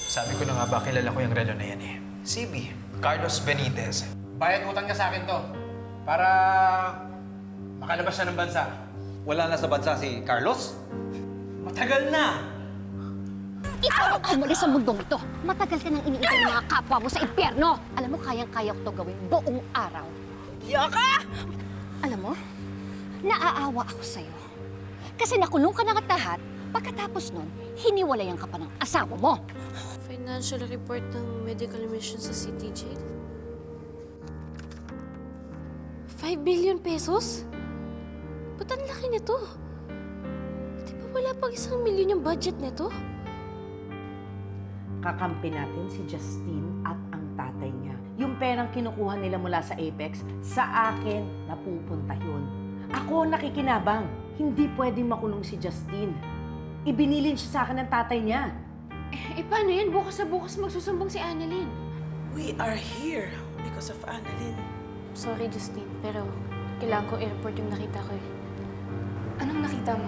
Sabi ko na nga ba, kilala ko yung relo na yan eh. CB, Carlos Benitez. Bayad utang niya sa akin to. Para makalabas siya ng bansa. Wala na sa bansa si Carlos? Matagal na! Ikaw ang umalis sa mundong ito. Matagal ka nang iniintay ng mga kapwa mo sa impyerno. Alam mo, kayang-kaya ko to gawin buong araw. Yaka! Alam mo, naaawa ako sa'yo. Kasi nakulong ka na at lahat, pagkatapos nun, hiniwalayan ka pa ng asawa mo. Financial report ng medical mission sa City Jail. 5 billion pesos? Ba't ang laki nito? Di ba wala pang 1 milyon yung budget nito? Kakampi natin si Justine at ang tatay niya. Yung perang kinukuha nila mula sa Apex, sa akin napupunta yun. Ako nakikinabang. Hindi pwedeng makulong si Justine. Ibinilin siya sa akin ng tatay niya. Eh, paano yan? Bukas na bukas magsusumbong si Annalyn. We are here because of Annalyn. Sorry, Justine, pero kailangan ko i-report yung nakita ko eh. Anong nakita mo?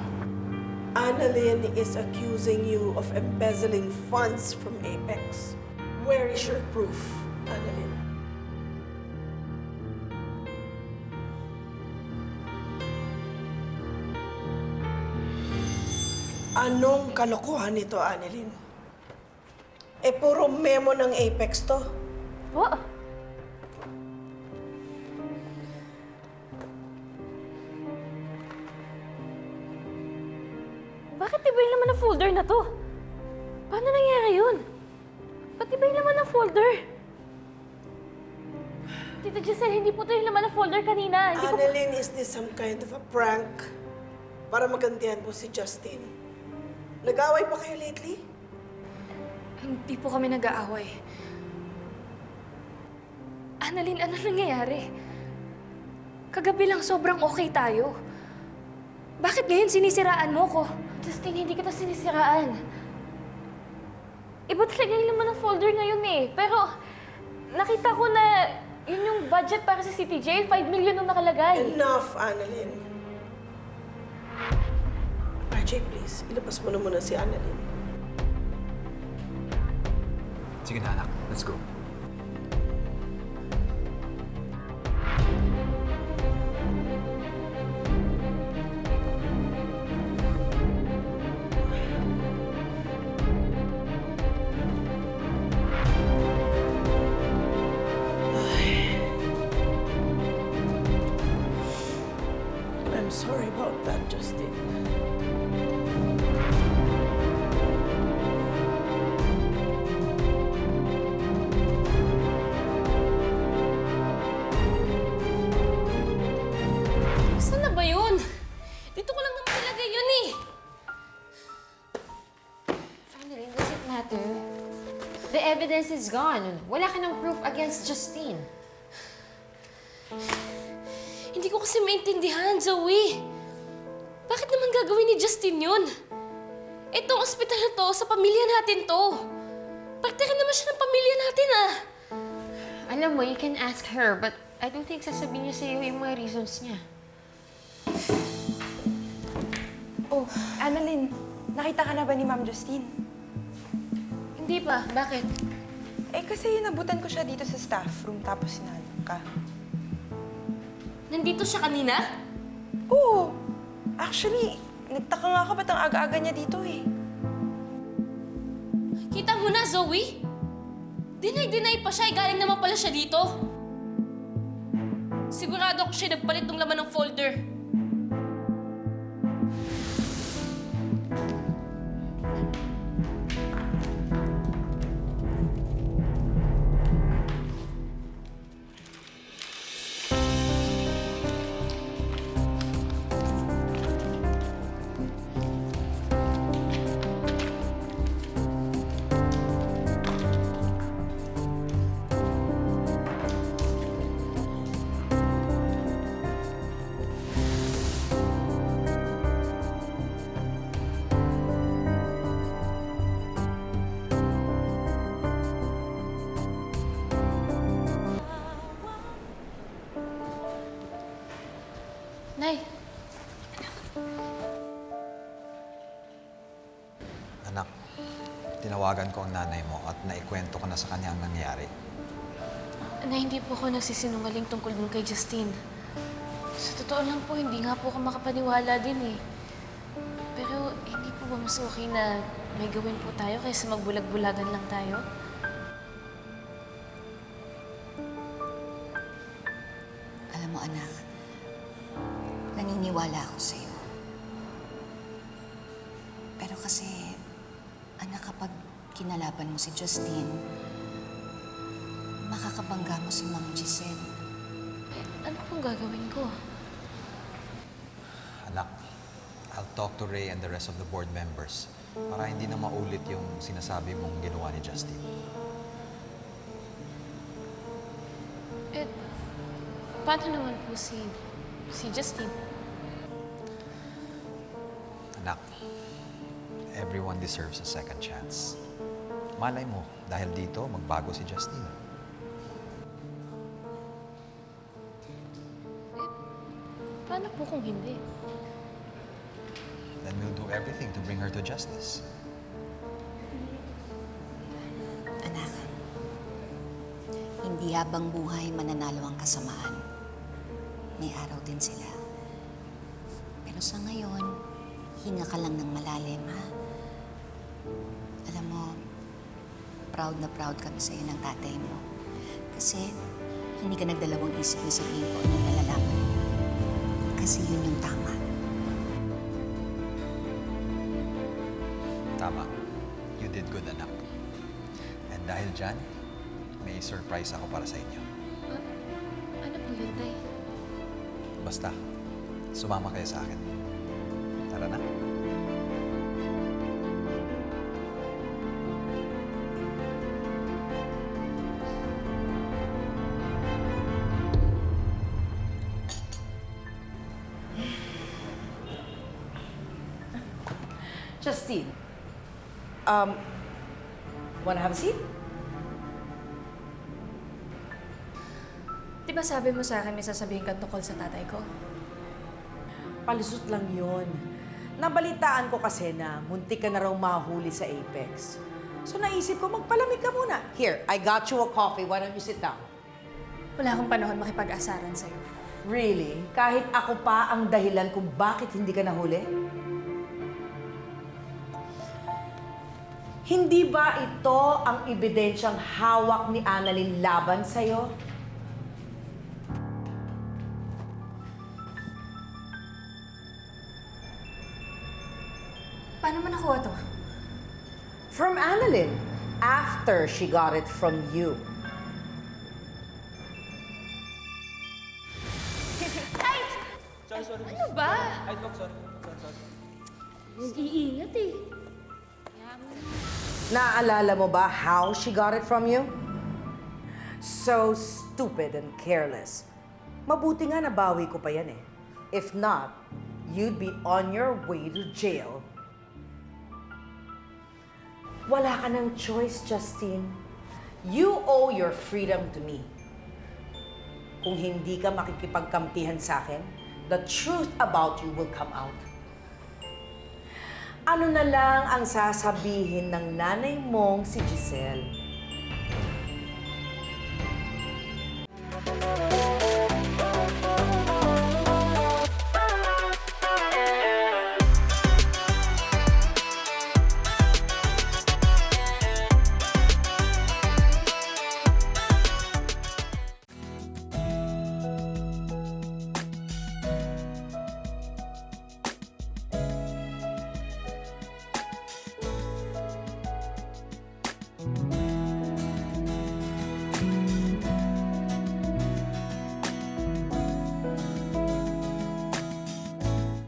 Annalyn is accusing you of embezzling funds from Apex. Where is your proof, Annalyn? Anong kalokohan nito, Annalyn? Eh, puro memo ng Apex to. What? Bakit iba yung laman ng folder na to? Paano nangyari yun? Ba't iba yung laman ng folder? Tita Giselle, hindi po ito yung laman ng folder kanina. Hindi ko... Annalyn, is this some kind of a prank para magantihan mo si Justin? Nag-away pa kayo lately? Hindi po kami nag-aaway. Annalyn, ano nangyayari? Kagabi lang sobrang okay tayo. Bakit ngayon sinisiraan mo ko? Justine, hindi kita sinisiraan. Iba talaga yung laman ng folder ngayon eh. Pero nakita ko na yun yung budget para sa City Jail. 5 million nung nakalagay. Enough, Annalyn. RJ, please, ilabas mo na muna si Annalyn. Sige na anak, let's go. I'm sorry about that, Justin. Saan na ba yun? Dito ko lang naman nilagay yun eh. Finally, does it matter? The evidence is gone. Wala ka ng proof against Justine. Hindi ko kasi maintindihan, Zoe. Bakit naman gagawin ni Justin yun? Itong ospital na to, sa pamilya natin to. Parte ka naman siya ng pamilya natin ah. Alam mo, you can ask her, but I don't think sasabihin niya sa'yo yung mga reasons niya. Oh, Annalyn, nakita ka na ba ni Ma'am Justine? Hindi pa. Bakit? Eh, kasi nabutan ko siya dito sa staff room tapos sinalong ka. Nandito siya kanina? Oo. Actually, nagtaka nga ako ba't ang aga-aga niya dito eh. Kita mo na, Zoe? Deny pa siya, galing naman pala siya dito. Sigurado ako siya nagpalit ng laman ng folder. Nay, Anak, Tinawagan ko ang nanay mo at naikwento ko na sa kanya ang nangyari. Na hindi po ako nagsisinungaling tungkol dun kay Justine. Sa totoo lang po, hindi nga po ako makapaniwala din eh. Pero hindi po ba mas okay na may gawin po tayo kaysa magbulag-bulagan lang tayo? Alam mo, anak, naniniwala ako sa'yo. Pero kasi, anak, kapag kinalaban mo si Justine, makakabangga mo si Ma'am Giselle. Ano pong gagawin ko? Anak, I'll talk to Ray and the rest of the board members para hindi na maulit yung sinasabi mong ginawa ni Justine. Eh, paano naman po si Justine? Anak, everyone deserves a second chance. Malay mo, dahil dito, magbago si Justine. Paano po kung hindi? Then we'll do everything to bring her to justice. Anak, hindi habang buhay mananalo ang kasamaan. May araw din sila. Pero sa ngayon, hinga ka lang ng malalim, ha? Alam mo, proud na proud kami sa'yo ng tatay mo. Kasi hindi ka nagdalawang isip na sabihin ko anong nalalaman mo. Kasi yun yung tama. Tama. You did good, anak. And dahil dyan, may surprise ako para sa inyo. Ano po yun, Tay? Basta, sumama kayo sa akin. Tara na. Justine, wanna have a seat? Di ba sabi mo sa akin may sasabihin ka tungkol sa tatay ko? Palusot lang yun. Nabalitaan ko kasi na muntik ka na raw mahuli sa Apex. So naisip ko, magpalamig ka muna. Here, I got you a coffee. Why don't you sit down? Wala akong panahon makipag-asaran sa'yo. Really? Kahit ako pa ang dahilan kung bakit hindi ka nahuli? Hindi ba ito ang ebidensyang hawak ni Annalyn laban sa'yo? Paano mo nakuha to? From Annalyn, after she got it from you. Ano ba? Nag-iingat eh. Naaalala mo ba how she got it from you? So stupid and careless. Mabuti nga nabawi ko pa yan eh. If not, you'd be on your way to jail. Wala ka ng choice, Justine. You owe your freedom to me. Kung hindi ka makikipagkampihan sa akin, the truth about you will come out. Ano na lang ang sasabihin ng nanay mong si Giselle?